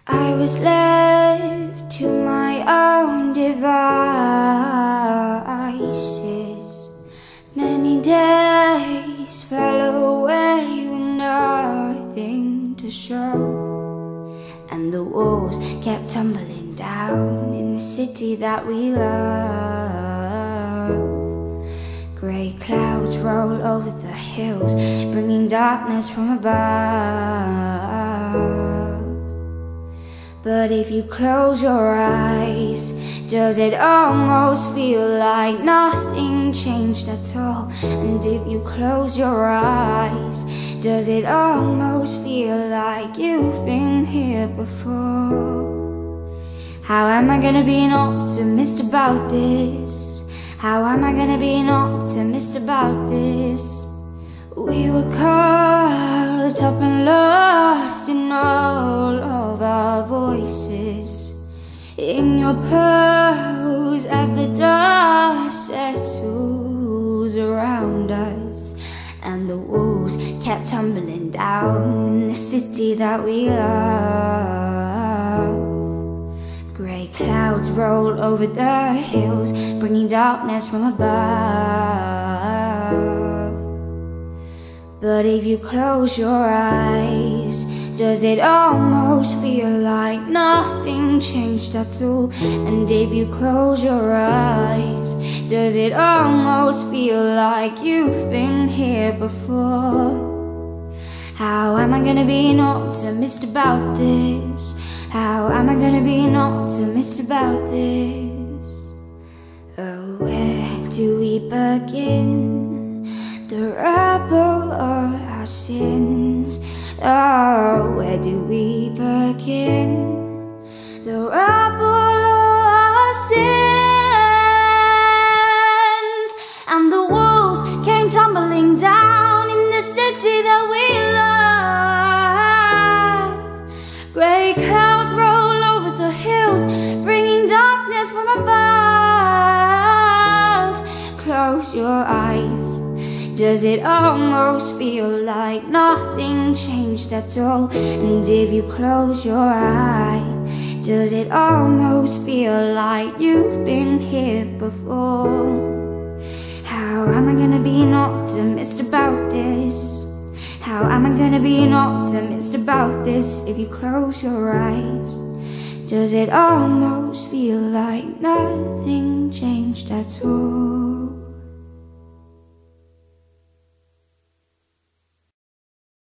I was left to my own devices. Many days fell away with nothing to show, and the walls kept tumbling down in the city that we love. Grey clouds roll over the hills, bringing darkness from above. But if you close your eyes, does it almost feel like nothing changed at all? And if you close your eyes, does it almost feel like you've been here before? How am I gonna be an optimist about this? How am I gonna be an optimist about this? We were caught up and lost in all of our voices, in your pose as the dust settles around us, and the walls kept tumbling down in the city that we love. Grey clouds roll over the hills, bringing darkness from above. But if you close your eyes, does it almost feel like nothing changed at all? And if you close your eyes, does it almost feel like you've been here before? How am I gonna be an optimist about this? How am I gonna be an optimist about this? Oh, where do we begin? The rubble of our sins. Oh, where do we begin? The rubble of our sins. And the walls came tumbling down in the city that we love. Grey clouds roll over the hills, bringing darkness from above. Close your eyes. Does it almost feel like nothing changed at all? And if you close your eyes, does it almost feel like you've been here before? How am I gonna be an optimist about this? How am I gonna be an optimist about this? If you close your eyes, does it almost feel like nothing changed at all?